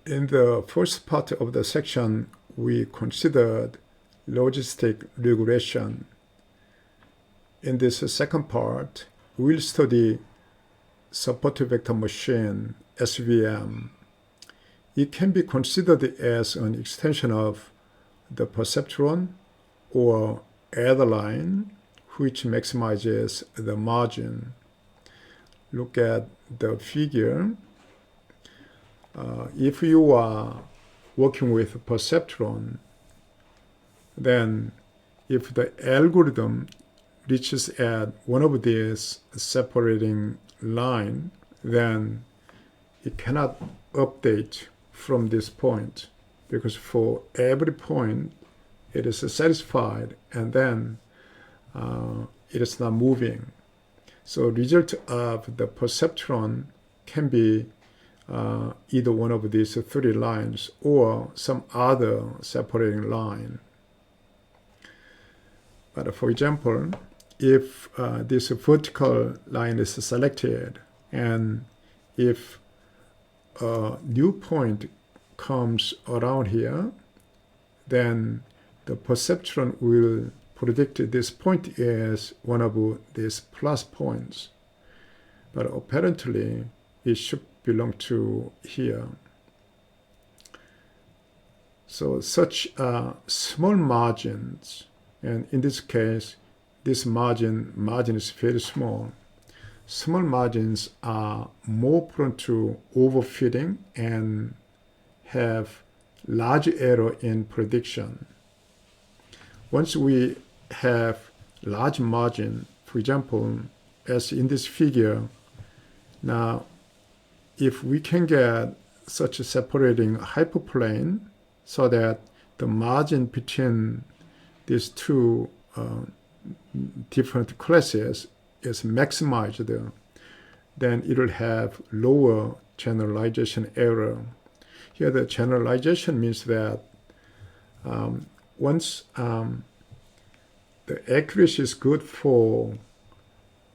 In the first part of the section, we considered logistic regression. In this second part, we'll study support vector machine, SVM. It can be considered as an extension of the perceptron or error line, which maximizes the margin. Look at the figure. If you are working with perceptron, then if the algorithm reaches at one of these separating line, then it cannot update from this point, because for every point it is satisfied and then it is not moving. So result of the perceptron can be either one of these three lines or some other separating line. But for example, if this vertical line is selected, and if a new point comes around here, then the perceptron will predict this point as one of these plus points. But apparently, it should belong to here. So such small margins, and in this case, this margin is very small. Small margins are more prone to overfitting and have large error in prediction. Once we have large margin, for example, as in this figure, now if we can get such a separating hyperplane so that the margin between these two different classes is maximized, then it will have lower generalization error. Here the generalization means that once the accuracy is good for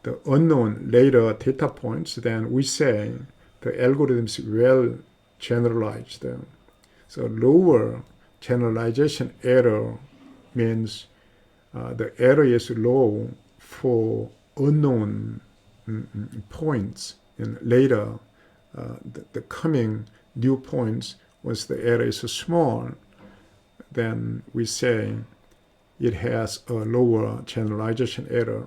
the unknown later data points, then we say the algorithm is well generalized. So lower generalization error means the error is low for unknown points, and later the coming new points, once the error is small, then we say it has a lower generalization error.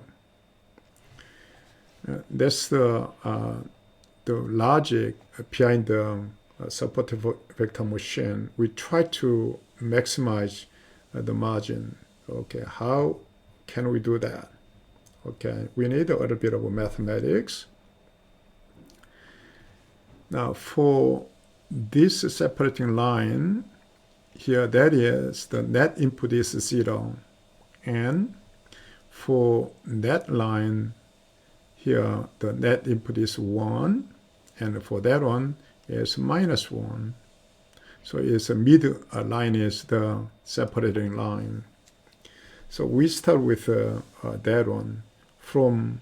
That's the logic behind the support vector machine. We try to maximize the margin. Okay, how can we do that? Okay, we need a little bit of mathematics. Now, for this separating line here, that is the net input is 0. And for that line here, the net input is 1. And for that one is -1. So it's a middle line is the separating line. So we start with that one. From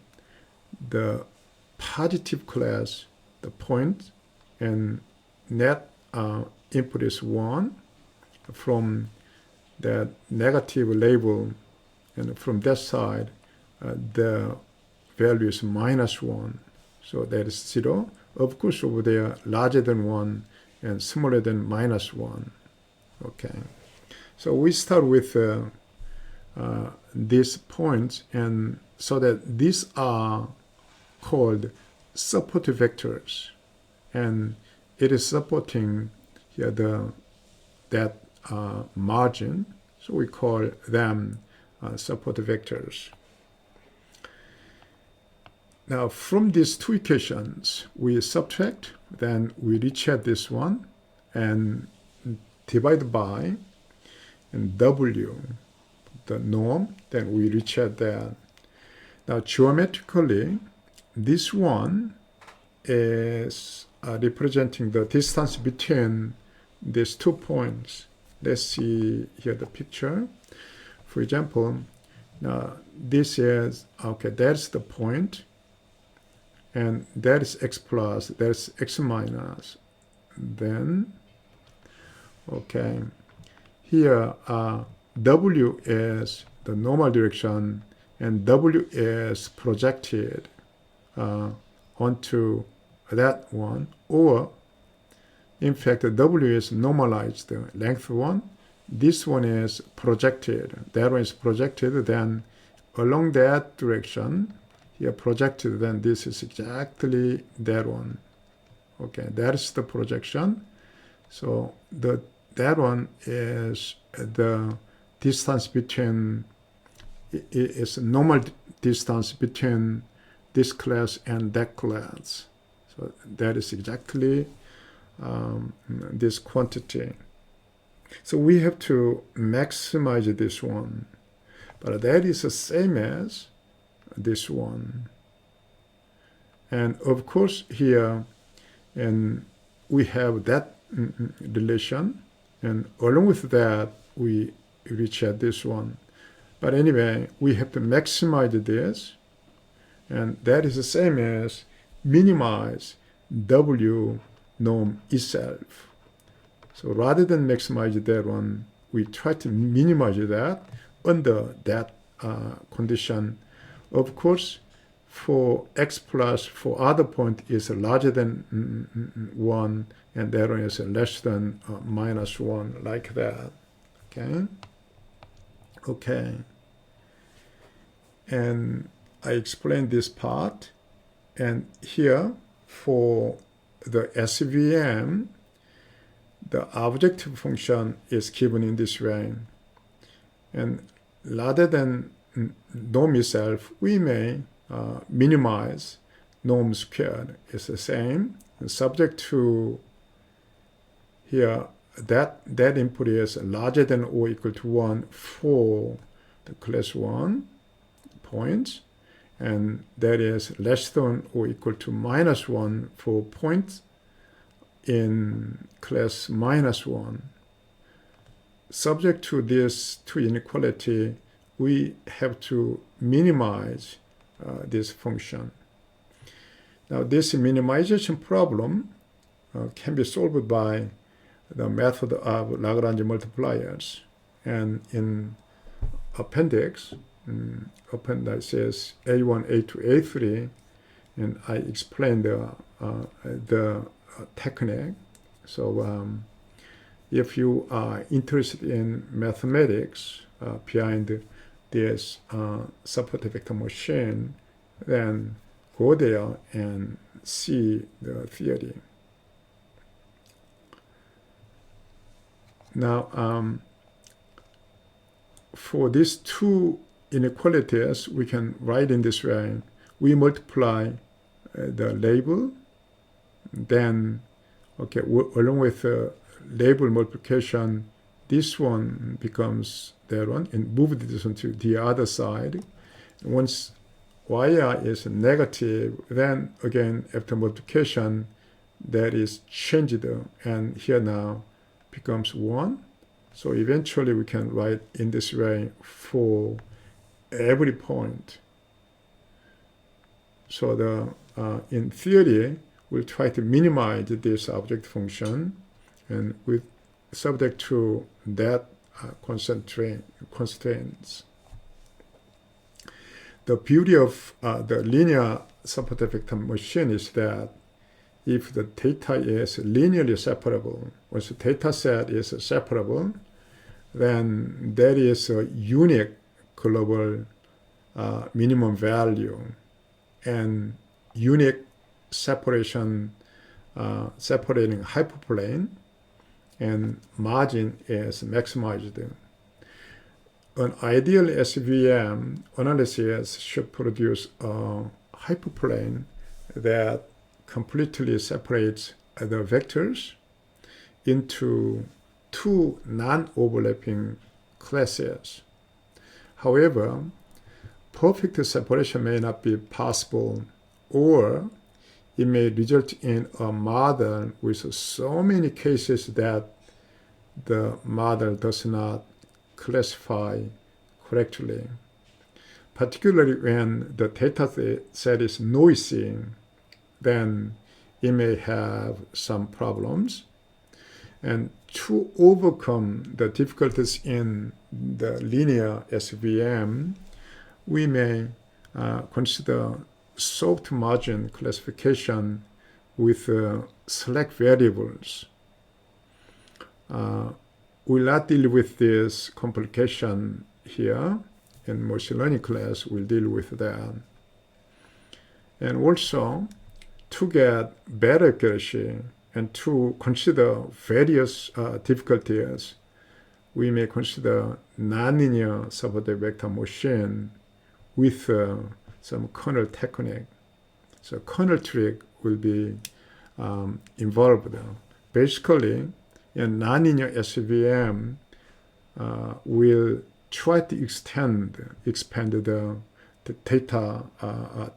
the positive class, the point, and net input is 1. From that negative label, and from that side, the value is -1. So that is 0. Of course, over there, larger than 1 and smaller than -1. Okay. So we start with these points, and so that these are called support vectors, and it is supporting here that margin, so we call them support vectors. Now from these two equations we subtract, then we reach at this one and divide by and W the norm, then we reach at that. Now geometrically, this one is representing the distance between these 2 points. Let's see here the picture. For example, now this is, okay, that's the point, and that is x plus, that's x minus. Then Okay, here W is the normal direction and W is projected onto that one, or in fact W is normalized length one. This one is projected. That one is projected, then along that direction, here projected, then this is exactly that one. Okay, that is the projection. So that one is the distance between, is normal distance between this class and that class. So that is exactly this quantity. So we have to maximize this one, but that is the same as this one. And of course here, and we have that relation, and along with that we reach at this one. But anyway, we have to maximize this, and that is the same as minimize W norm itself. So rather than maximize that one, we try to minimize that under that condition. Of course, for x plus for other point is larger than 1, and that one is less than minus 1, like that. Okay? Okay. And I explained this part. And here, for the SVM, the objective function is given in this way. And rather than norm itself, we may minimize norm squared. It's the same. And subject to here, that input is larger than or equal to 1 for the class 1 points, and that is less than or equal to minus 1 for points in class minus 1. Subject to this two inequality, we have to minimize this function. Now this minimization problem can be solved by the method of Lagrange multipliers. And in appendix says A1, A2, A3, and I explained the technique. So if you are interested in mathematics behind this support vector machine, then go there and see the theory. Now, for these two inequalities, we can write in this way. We multiply the label, then, okay, along with the label multiplication, this one becomes that one, and move this one to the other side. Once YR is negative, then again, after multiplication, that is changed, and here now becomes 1. So eventually we can write in this way for every point. So the in theory, we'll try to minimize this object function, and with subject to that constraints. The beauty of the linear support vector machine is that if the data is linearly separable, once the data set is separable, then there is a unique global minimum value and unique separation, separating hyperplane, and margin is maximized. An ideal SVM analysis should produce a hyperplane that completely separates the vectors into two non-overlapping classes. However, perfect separation may not be possible, or it may result in a model with so many cases that the model does not classify correctly, particularly when the data set is noisy. Then it may have some problems. And to overcome the difficulties in the linear SVM, we may consider soft margin classification with select variables. We'll not deal with this complication here. In machine learning class, we'll deal with that. And also, to get better accuracy and to consider various difficulties, we may consider nonlinear subordinate vector machine with some kernel technique. So kernel trick will be involved. Basically, in nonlinear SVM will try to expand the theta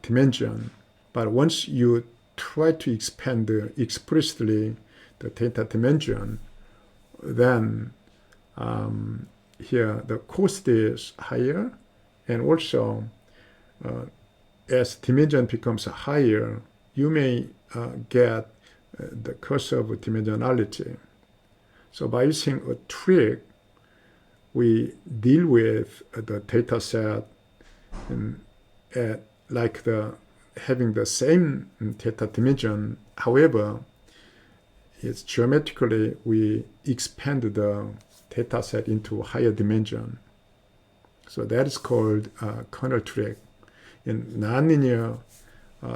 dimension. But once you try to expand explicitly the theta dimension, then here the cost is higher, and also as dimension becomes higher, you may get the curse of dimensionality. So by using a trick, we deal with the data set like having the same theta dimension. However, it's geometrically we expand the data set into a higher dimension. So that is called kernel trick. In nonlinear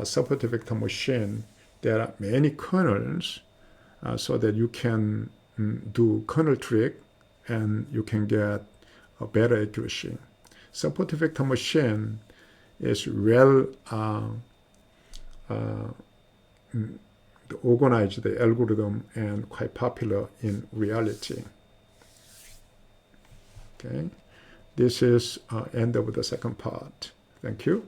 subordinate vector machine, there are many kernels so that you can do kernel trick and you can get a better accuracy. Subordinate vector machine is well organized the algorithm and quite popular in reality. Okay, this is end of the second part. Thank you.